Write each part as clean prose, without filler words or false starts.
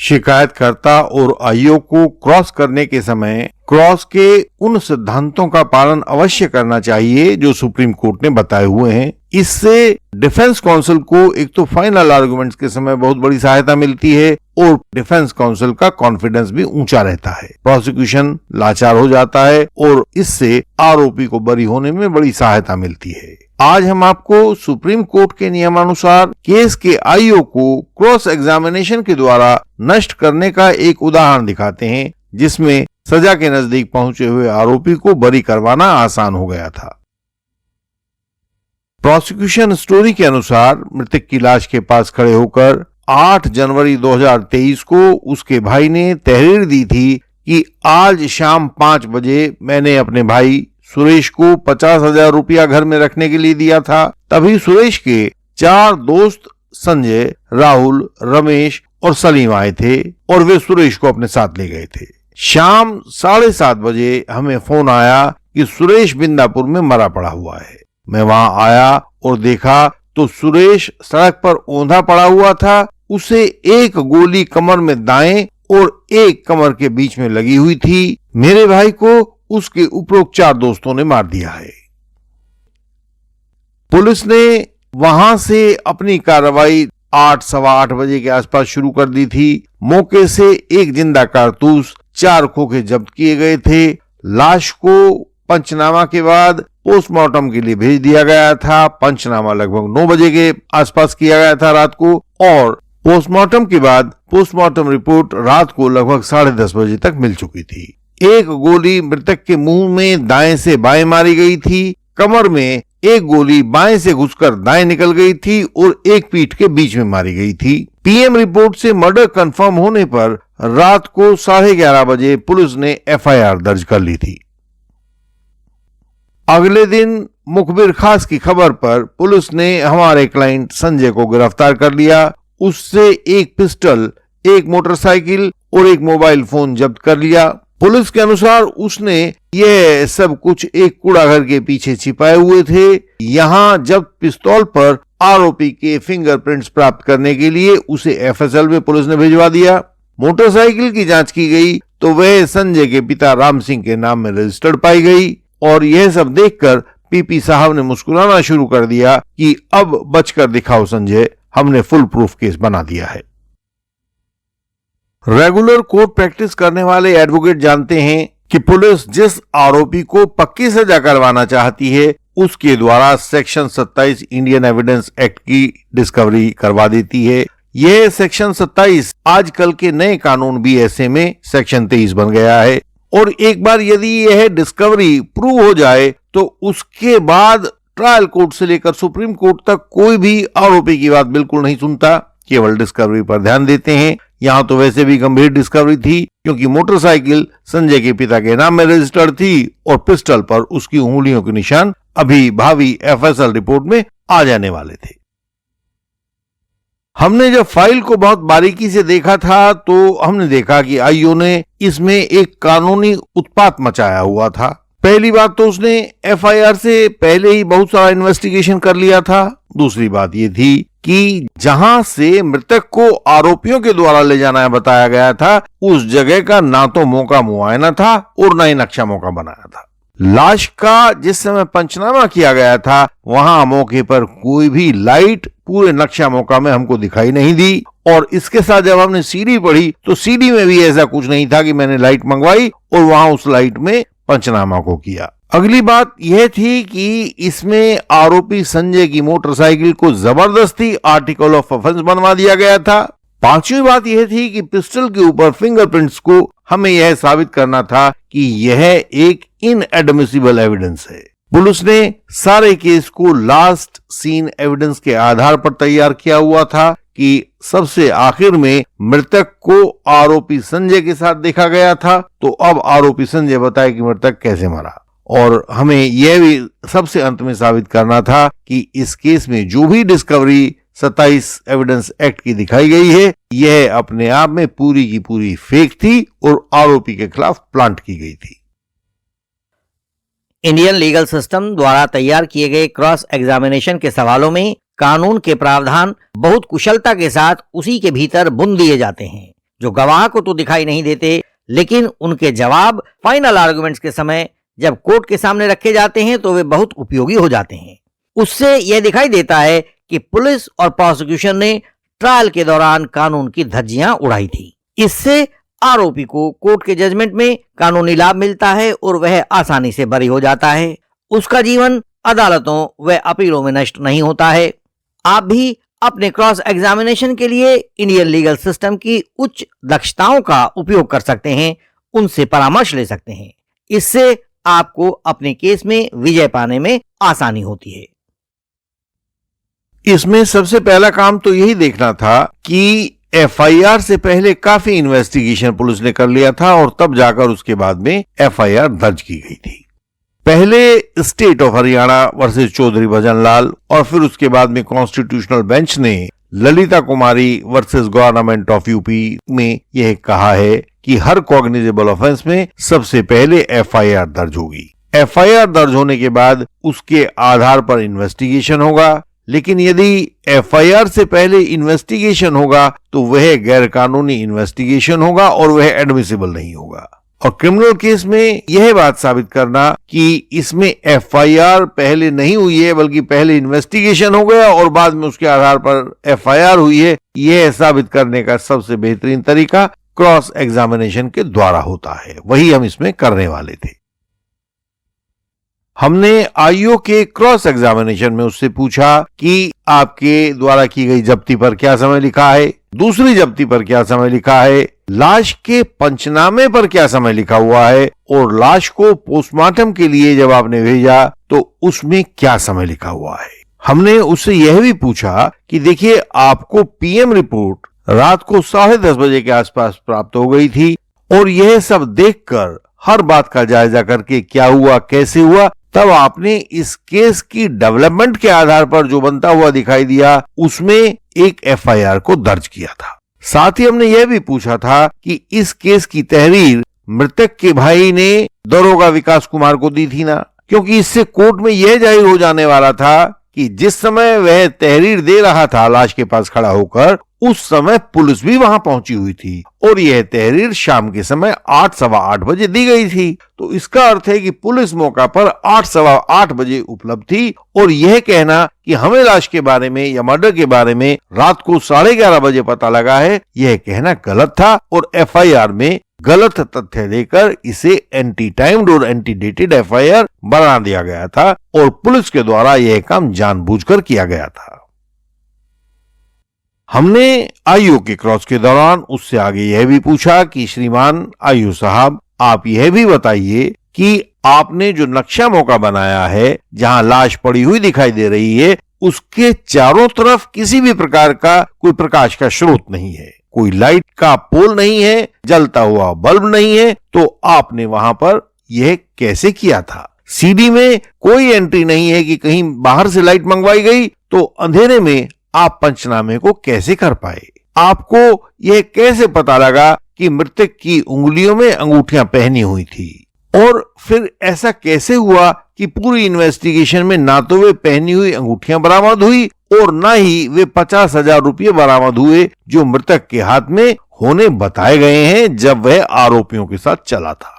शिकायतकर्ता और आईओ को क्रॉस करने के समय क्रॉस के उन सिद्धांतों का पालन अवश्य करना चाहिए जो सुप्रीम कोर्ट ने बताए हुए हैं। इससे डिफेंस काउंसिल को एक तो फाइनल आर्गुमेंट्स के समय बहुत बड़ी सहायता मिलती है और डिफेंस काउंसिल का कॉन्फिडेंस भी ऊंचा रहता है। प्रोसिक्यूशन लाचार हो जाता है और इससे आरोपी को बरी होने में बड़ी सहायता मिलती है। आज हम आपको सुप्रीम कोर्ट के नियमानुसार केस के आईओ को क्रॉस एग्जामिनेशन के द्वारा नष्ट करने का एक उदाहरण दिखाते हैं, जिसमें सजा के नजदीक पहुंचे हुए आरोपी को बरी करवाना आसान हो गया था। प्रोसिक्यूशन स्टोरी के अनुसार मृतक की लाश के पास खड़े होकर 8 जनवरी 2023 को उसके भाई ने तहरीर दी थी कि आज शाम 5 बजे मैंने अपने भाई सुरेश को 50,000 रुपया घर में रखने के लिए दिया था। तभी सुरेश के 4 दोस्त संजय, राहुल, रमेश और सलीम आए थे और वे सुरेश को अपने साथ ले गए थे। शाम 7:30 बजे हमें फोन आया कि सुरेश बिंदापुर में मरा पड़ा हुआ है। मैं वहां आया और देखा तो सुरेश सड़क पर औंधा पड़ा हुआ था। उसे एक गोली कमर में दाएं और एक कमर के बीच में लगी हुई थी। मेरे भाई को उसके उपरोक्त 4 दोस्तों ने मार दिया है। पुलिस ने वहां से अपनी कार्रवाई 8, सवा 8 बजे के आसपास शुरू कर दी थी। मौके से एक जिंदा कारतूस, 4 खोखे जब्त किए गए थे। लाश को पंचनामा के बाद पोस्टमार्टम के लिए भेज दिया गया था। पंचनामा लगभग 9 बजे के आसपास किया गया था रात को और पोस्टमार्टम के बाद पोस्टमार्टम रिपोर्ट रात को लगभग 10:30 बजे तक मिल चुकी थी। एक गोली मृतक के मुंह में दाएं से बाएं मारी गई थी। कमर में एक गोली बाएं से घुसकर दाएं निकल गई थी और एक पीठ के बीच में मारी गई थी। पीएम रिपोर्ट से मर्डर कंफर्म होने पर रात को 11:30 बजे पुलिस ने एफआईआर दर्ज कर ली थी। अगले दिन मुखबिर खास की खबर पर पुलिस ने हमारे क्लाइंट संजय को गिरफ्तार कर लिया। उससे एक पिस्टल, एक मोटरसाइकिल और एक मोबाइल फोन जब्त कर लिया। पुलिस के अनुसार उसने यह सब कुछ एक कूड़ाघर के पीछे छिपाए हुए थे। यहाँ जब्त पिस्तौल पर आरोपी के फिंगरप्रिंट्स प्राप्त करने के लिए उसे एफएसएल में पुलिस ने भिजवा दिया। मोटरसाइकिल की जांच की गई तो वह संजय के पिता राम सिंह के नाम में रजिस्टर्ड पाई गई और यह सब देखकर पीपी साहब ने मुस्कुराना शुरू कर दिया कि अब बचकर दिखाओ संजय, हमने फुल प्रूफ केस बना दिया है। रेगुलर कोर्ट प्रैक्टिस करने वाले एडवोकेट जानते हैं कि पुलिस जिस आरोपी को पक्की सजा करवाना चाहती है उसके द्वारा सेक्शन 27 इंडियन एविडेंस एक्ट की डिस्कवरी करवा देती है। यह सेक्शन 27 आजकल के नए कानून बीएसए में सेक्शन 23 बन गया है और एक बार यदि यह डिस्कवरी प्रूव हो जाए तो उसके बाद ट्रायल कोर्ट से लेकर सुप्रीम कोर्ट तक कोई भी आरोपी की बात बिल्कुल नहीं सुनता, केवल डिस्कवरी पर ध्यान देते हैं। यहाँ तो वैसे भी गंभीर डिस्कवरी थी क्योंकि मोटरसाइकिल संजय के पिता के नाम में रजिस्टर्ड थी और पिस्टल पर उसकी उंगलियों के निशान अभी भावी एफएसएल रिपोर्ट में आ जाने वाले थे। हमने जब फाइल को बहुत बारीकी से देखा था तो हमने देखा कि आईओ ने इसमें एक कानूनी उत्पात मचाया हुआ था। पहली बात तो उसने एफआईआर से पहले ही बहुत सारा इन्वेस्टिगेशन कर लिया था। दूसरी बात ये थी कि जहां से मृतक को आरोपियों के द्वारा ले जाना बताया गया था उस जगह का ना तो मौका मुआयना था और ना ही नक्शा मौका बनाया था। लाश का जिस समय पंचनामा किया गया था वहां मौके पर कोई भी लाइट पूरे नक्शा मौका में हमको दिखाई नहीं दी और इसके साथ जब हमने सीडी पढ़ी तो सीडी में भी ऐसा कुछ नहीं था कि मैंने लाइट मंगवाई और वहां उस लाइट में पंचनामा को किया। अगली बात यह थी कि इसमें आरोपी संजय की मोटरसाइकिल को जबरदस्ती आर्टिकल ऑफ ऑफेंस बनवा दिया गया था। पांचवी बात यह थी कि पिस्टल के ऊपर फिंगरप्रिंट्स को हमें यह साबित करना था कि यह एक इनएडमिसिबल एविडेंस है। पुलिस ने सारे केस को लास्ट सीन एविडेंस के आधार पर तैयार किया हुआ था कि सबसे आखिर में मृतक को आरोपी संजय के साथ देखा गया था, तो अब आरोपी संजय बताए कि मृतक कैसे मरा। और हमें यह भी सबसे अंत में साबित करना था कि इस केस में जो भी डिस्कवरी 27 एविडेंस एक्ट की दिखाई गई है यह अपने आप में पूरी की पूरी फेक थी और आरोपी के खिलाफ प्लांट की गई थी। इंडियन लीगल सिस्टम द्वारा तैयार किए गए क्रॉस एग्जामिनेशन के सवालों में कानून के प्रावधान बहुत कुशलता के साथ उसी के भीतर बुन दिए जाते हैं। जो गवाह को तो दिखाई नहीं देते, लेकिन उनके जवाब फाइनल आर्गुमेंट्स के समय जब कोर्ट के सामने रखे जाते हैं तो वे बहुत उपयोगी हो जाते हैं। उससे यह दिखाई देता है कि पुलिस और प्रोसिक्यूशन ने ट्रायल के दौरान कानून की धज्जियां उड़ाई थी। इससे आरोपी को कोर्ट के जजमेंट में कानूनी लाभ मिलता है और वह आसानी से बरी हो जाता है। उसका जीवन अदालतों व अपीलों में नष्ट नहीं होता है। आप भी अपने क्रॉस एग्जामिनेशन के लिए इंडियन लीगल सिस्टम की उच्च दक्षताओं का उपयोग कर सकते हैं, उनसे परामर्श ले सकते हैं। इससे आपको अपने केस में विजय पाने में आसानी होती है। इसमें सबसे पहला काम तो यही देखना था कि एफआईआर से पहले काफी इन्वेस्टिगेशन पुलिस ने कर लिया था और तब जाकर उसके बाद में एफआईआर दर्ज की गई थी। पहले state of Haryana versus Chaudhary Bhajan Lal और फिर उसके बाद में कॉन्स्टिट्यूशनल बेंच ने Lalita Kumari versus government of UP में यह कहा है कि हर कॉग्निजेबल ऑफेंस में सबसे पहले एफआईआर दर्ज होगी। एफआईआर दर्ज होने के बाद उसके आधार पर इन्वेस्टिगेशन होगा, लेकिन यदि एफआईआर से पहले इन्वेस्टिगेशन होगा तो वह गैर कानूनी इन्वेस्टिगेशन होगा और वह एडमिसिबल नहीं होगा। और क्रिमिनल केस में यह बात साबित करना कि इसमें एफआईआर पहले नहीं हुई है बल्कि पहले इन्वेस्टिगेशन हो गया और बाद में उसके आधार पर एफआईआर हुई है, यह साबित करने का सबसे बेहतरीन तरीका क्रॉस एग्जामिनेशन के द्वारा होता है। वही हम इसमें करने वाले थे। हमने आईओ के क्रॉस एग्जामिनेशन में उससे पूछा कि आपके द्वारा की गई जब्ती पर क्या समय लिखा है, दूसरी जब्ती पर क्या समय लिखा है, लाश के पंचनामे पर क्या समय लिखा हुआ है और लाश को पोस्टमार्टम के लिए जब आपने भेजा तो उसमें क्या समय लिखा हुआ है। हमने उससे यह भी पूछा कि देखिए, आपको पीएम रिपोर्ट रात को 10:30 बजे के आसपास प्राप्त हो गई थी और यह सब देखकर हर बात का जायजा करके क्या हुआ कैसे हुआ, तब आपने इस केस की डेवलपमेंट के आधार पर जो बनता हुआ दिखाई दिया उसमें एक एफआईआर को दर्ज किया था। साथ ही हमने यह भी पूछा था कि इस केस की तहरीर मृतक के भाई ने दरोगा विकास कुमार को दी थी ना, क्योंकि इससे कोर्ट में यह जाहिर हो जाने वाला था कि जिस समय वह तहरीर दे रहा था लाश के पास खड़ा होकर, उस समय पुलिस भी वहां पहुंची हुई थी और यह तहरीर शाम के समय 8 सवा 8 बजे दी गई थी। तो इसका अर्थ है कि पुलिस मौका पर 8 सवा 8 बजे उपलब्ध थी और यह कहना कि हमें लाश के बारे में या मर्डर के बारे में रात को 11:30 बजे पता लगा है, यह कहना गलत था और एफआईआर में गलत तथ्य देकर इसे एंटी टाइम्ड और एंटी डेटेड एफआईआर बना दिया गया था और पुलिस के द्वारा यह काम जानबूझकर किया गया था। हमने आईओ के क्रॉस के दौरान उससे आगे यह भी पूछा कि श्रीमान आईओ साहब, आप यह भी बताइए कि आपने जो नक्शा मौका बनाया है जहां लाश पड़ी हुई दिखाई दे रही है, उसके चारों तरफ किसी भी प्रकार का कोई प्रकाश का स्रोत नहीं है, कोई लाइट का पोल नहीं है, जलता हुआ बल्ब नहीं है, तो आपने वहां पर यह कैसे किया था? सीडी में कोई एंट्री नहीं है कि कहीं बाहर से लाइट मंगवाई गई, तो अंधेरे में आप पंचनामे को कैसे कर पाए? आपको यह कैसे पता लगा कि मृतक की उंगलियों में अंगूठियां पहनी हुई थी? और फिर ऐसा कैसे हुआ कि पूरी इन्वेस्टिगेशन में ना तो वे पहनी हुई अंगूठियां बरामद हुई और ना ही वे 50,000 रुपये बरामद हुए जो मृतक के हाथ में होने बताए गए हैं जब वह आरोपियों के साथ चला था?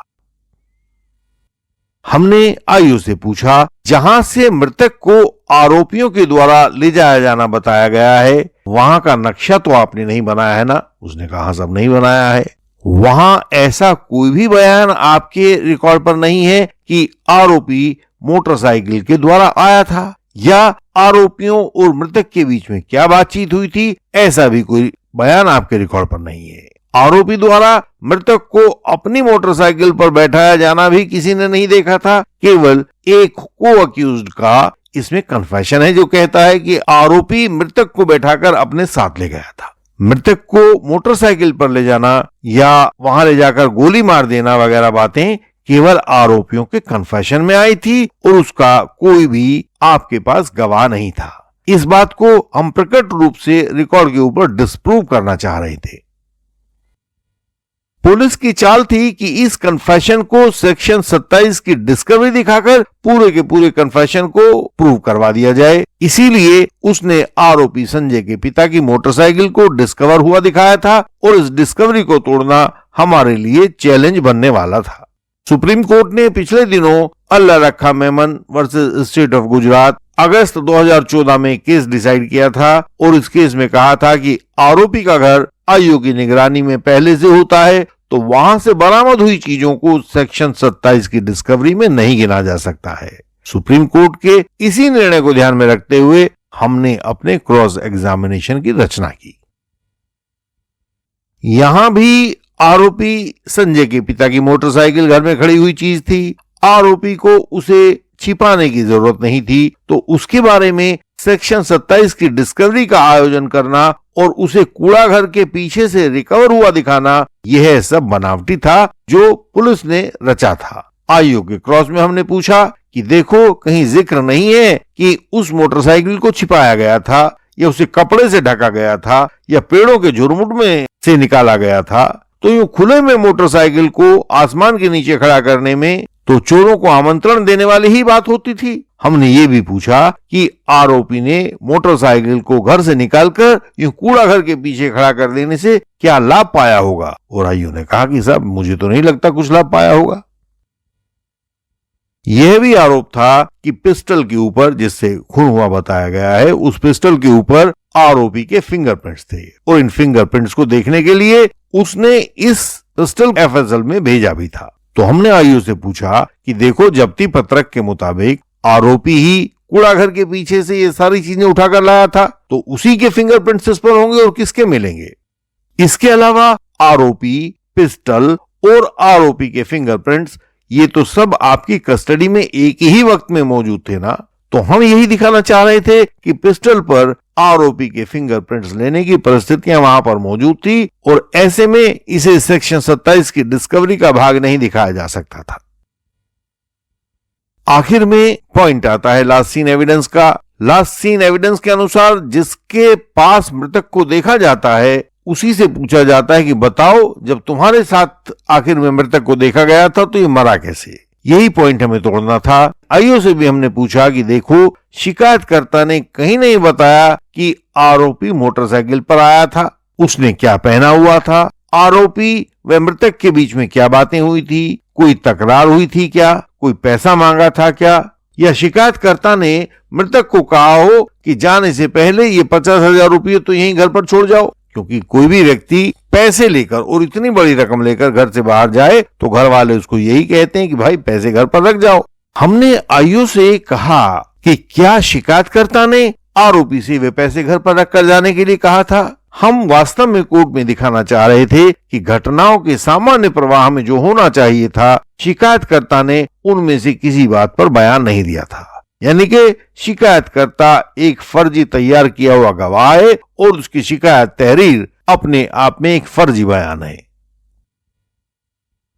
हमने आईओ से पूछा, जहां से मृतक को आरोपियों के द्वारा ले जाया जाना बताया गया है, वहां का नक्शा तो आपने नहीं बनाया है ना? उसने कहा, सब नहीं बनाया है। वहां ऐसा कोई भी बयान आपके रिकॉर्ड पर नहीं है कि आरोपी मोटरसाइकिल के द्वारा आया था या आरोपियों और मृतक के बीच में क्या बातचीत हुई थी, ऐसा भी कोई बयान आपके रिकॉर्ड पर नहीं है। आरोपी द्वारा मृतक को अपनी मोटरसाइकिल पर बैठाया जाना भी किसी ने नहीं देखा था। केवल एक को अक्यूज्ड का इसमें कन्फेशन है जो कहता है कि आरोपी मृतक को बैठाकर अपने साथ ले गया था। मृतक को मोटरसाइकिल पर ले जाना या वहां ले जाकर गोली मार देना वगैरह बातें केवल आरोपियों के कन्फेशन में आई थी और उसका कोई भी आपके पास गवाह नहीं था। इस बात को हम प्रकट रूप से रिकॉर्ड के ऊपर डिस्प्रूव करना चाह रहे थे। पुलिस की चाल थी कि इस कन्फेशन को सेक्शन 27 की डिस्कवरी दिखाकर पूरे के पूरे कन्फेशन को प्रूव करवा दिया जाए। इसीलिए उसने आरोपी संजय के पिता की मोटरसाइकिल को डिस्कवर हुआ दिखाया था और इस डिस्कवरी को तोड़ना हमारे लिए चैलेंज बनने वाला था। सुप्रीम कोर्ट ने पिछले दिनों Allah Rakha Memon versus state of Gujarat अगस्त 2014 में केस डिसाइड किया था और इस केस में कहा था कि आरोपी का घर आईओ की निगरानी में पहले से होता है तो वहां से बरामद हुई चीजों को सेक्शन 27 की डिस्कवरी में नहीं गिना जा सकता है। सुप्रीम कोर्ट के इसी निर्णय को ध्यान में रखते हुए हमने अपने क्रॉस एग्जामिनेशन की रचना की। यहां भी आरोपी संजय के पिता की मोटरसाइकिल घर में खड़ी हुई चीज थी। आरोपी को उसे छिपाने की जरूरत नहीं थी तो उसके बारे में सेक्शन 27 की डिस्कवरी का आयोजन करना और उसे कूड़ा घर के पीछे से रिकवर हुआ दिखाना यह सब बनावटी था जो पुलिस ने रचा था। आईओ के क्रॉस में हमने पूछा कि देखो कहीं जिक्र नहीं है कि उस मोटरसाइकिल को छिपाया गया था या उसे कपड़े से ढका गया था या पेड़ों के झुरमुट में से निकाला गया था। तो यूं खुले में मोटरसाइकिल को आसमान के नीचे खड़ा करने में तो चोरों को आमंत्रण देने वाली ही बात होती थी। हमने ये भी पूछा कि आरोपी ने मोटरसाइकिल को घर से निकालकर यूं कूड़ा घर के पीछे खड़ा कर देने से क्या लाभ पाया होगा, और आईओ ने कहा कि साहब मुझे तो नहीं लगता कुछ लाभ पाया होगा। यह भी आरोप था कि पिस्टल के ऊपर जिससे खून हुआ बताया गया है उस पिस्टल के ऊपर आरोपी के फिंगरप्रिंट्स थे और इन फिंगरप्रिंट्स को देखने के लिए उसने इस पिस्टल एफएसएल में भेजा भी था। तो हमने आईओ से पूछा कि देखो जब्ती पत्रक के मुताबिक आरोपी ही कूड़ा घर के पीछे से ये सारी चीजें उठाकर लाया था तो उसी के फिंगरप्रिंट्स इस पर होंगे और किसके मिलेंगे। इसके अलावा आरोपी, पिस्टल और आरोपी के फिंगरप्रिंट्स ये तो सब आपकी कस्टडी में एक ही वक्त में मौजूद थे ना। तो हम यही दिखाना चाह रहे थे कि पिस्टल पर आरोपी के फिंगरप्रिंट्स लेने की परिस्थितियां वहां पर मौजूद थी और ऐसे में इसे सेक्शन 27 की डिस्कवरी का भाग नहीं दिखाया जा सकता था। आखिर में पॉइंट आता है लास्ट सीन एविडेंस का। लास्ट सीन एविडेंस के अनुसार जिसके पास मृतक को देखा जाता है उसी से पूछा जाता है कि बताओ जब तुम्हारे साथ आखिर में मृतक को देखा गया था तो ये मरा कैसे। यही पॉइंट हमें तोड़ना था। आईओ से भी हमने पूछा कि देखो शिकायतकर्ता ने कहीं नहीं बताया कि आरोपी मोटरसाइकिल पर आया था, उसने क्या पहना हुआ था, आरोपी व मृतक के बीच में क्या बातें हुई थी, कोई तकरार हुई थी क्या, कोई पैसा मांगा था क्या, या शिकायतकर्ता ने मृतक को कहा हो कि जाने से पहले ये 50,000 रुपये तो यहीं घर पर छोड़ जाओ। क्योंकि कोई भी व्यक्ति पैसे लेकर और इतनी बड़ी रकम लेकर घर से बाहर जाए तो घर वाले उसको यही कहते हैं कि भाई पैसे घर पर रख जाओ। हमने आईओ से कहा कि क्या शिकायतकर्ता ने आरोपी से वे पैसे घर पर रखकर जाने के लिए कहा था। हम वास्तव में कोर्ट में दिखाना चाह रहे थे कि घटनाओं के सामान्य प्रवाह में जो होना चाहिए था शिकायतकर्ता ने उनमें से किसी बात पर बयान नहीं दिया था। यानी कि शिकायतकर्ता एक फर्जी तैयार किया हुआ गवाह है और उसकी शिकायत तहरीर अपने आप में एक फर्जी बयान है।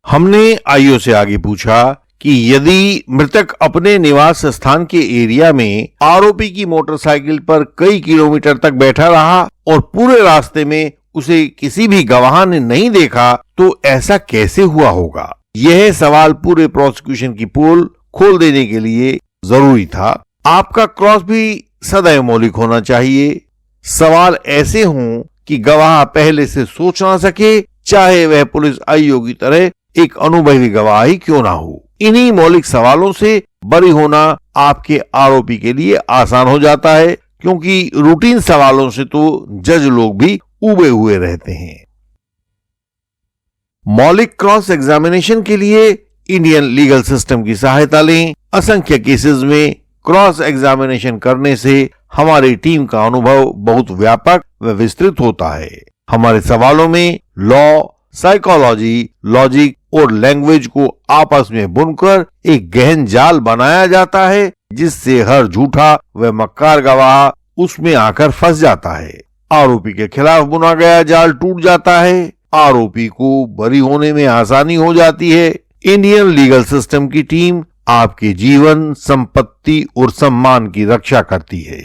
हमने आईओ से आगे पूछा कि यदि मृतक अपने निवास स्थान के एरिया में आरोपी की मोटरसाइकिल पर कई किलोमीटर तक बैठा रहा और पूरे रास्ते में उसे किसी भी गवाह ने नहीं देखा तो ऐसा कैसे हुआ होगा। यह सवाल पूरे प्रोसिक्यूशन की पोल खोल देने के लिए जरूरी था। आपका क्रॉस भी सदैव मौलिक होना चाहिए। सवाल ऐसे हों कि गवाह पहले से सोच ना सके, चाहे वह पुलिस आईओ की तरह एक अनुभवी गवाह ही क्यों ना हो। इन्हीं मौलिक सवालों से बरी होना आपके आरोपी के लिए आसान हो जाता है क्योंकि रूटीन सवालों से तो जज लोग भी उबे हुए रहते हैं। मौलिक क्रॉस एग्जामिनेशन के लिए इंडियन लीगल सिस्टम की सहायता लें। असंख्य केसेस में क्रॉस एग्जामिनेशन करने से हमारी टीम का अनुभव बहुत व्यापक व विस्तृत होता है। हमारे सवालों में लॉ, साइकोलॉजी, लॉजिक और लैंग्वेज को आपस में बुनकर एक गहन जाल बनाया जाता है जिससे हर झूठा व मक्कार गवाह उसमें आकर फंस जाता है। आरोपी के खिलाफ बुना गया जाल टूट जाता है। आरोपी को बरी होने में आसानी हो जाती है। इंडियन लीगल सिस्टम की टीम आपके जीवन, संपत्ति और सम्मान की रक्षा करती है।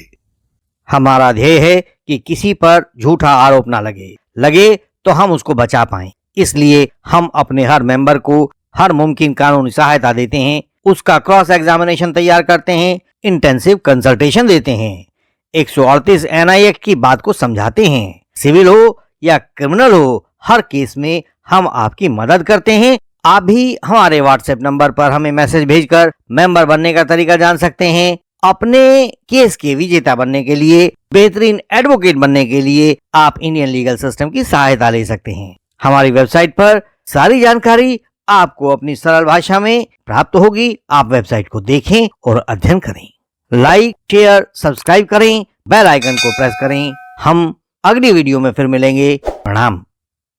हमारा ध्येय है कि किसी पर झूठा आरोप ना लगे तो हम उसको बचा पाएं। इसलिए हम अपने हर मेंबर को हर मुमकिन कानूनी सहायता देते हैं, उसका क्रॉस एग्जामिनेशन तैयार करते हैं, इंटेंसिव कंसल्टेशन देते हैं, 138 NI एक्ट की बात को समझाते हैं। सिविल हो या क्रिमिनल हो, हर केस में हम आपकी मदद करते हैं। आप भी हमारे व्हाट्सएप नंबर पर हमें मैसेज भेजकर मेंबर बनने का तरीका जान सकते हैं। अपने केस के विजेता बनने के लिए, बेहतरीन एडवोकेट बनने के लिए आप इंडियन लीगल सिस्टम की सहायता ले सकते हैं। हमारी वेबसाइट पर सारी जानकारी आपको अपनी सरल भाषा में प्राप्त होगी। आप वेबसाइट को देखें और अध्ययन करें। लाइक, शेयर, सब्सक्राइब करें, बेल आइकन को प्रेस करें। हम अगली वीडियो में फिर मिलेंगे। प्रणाम।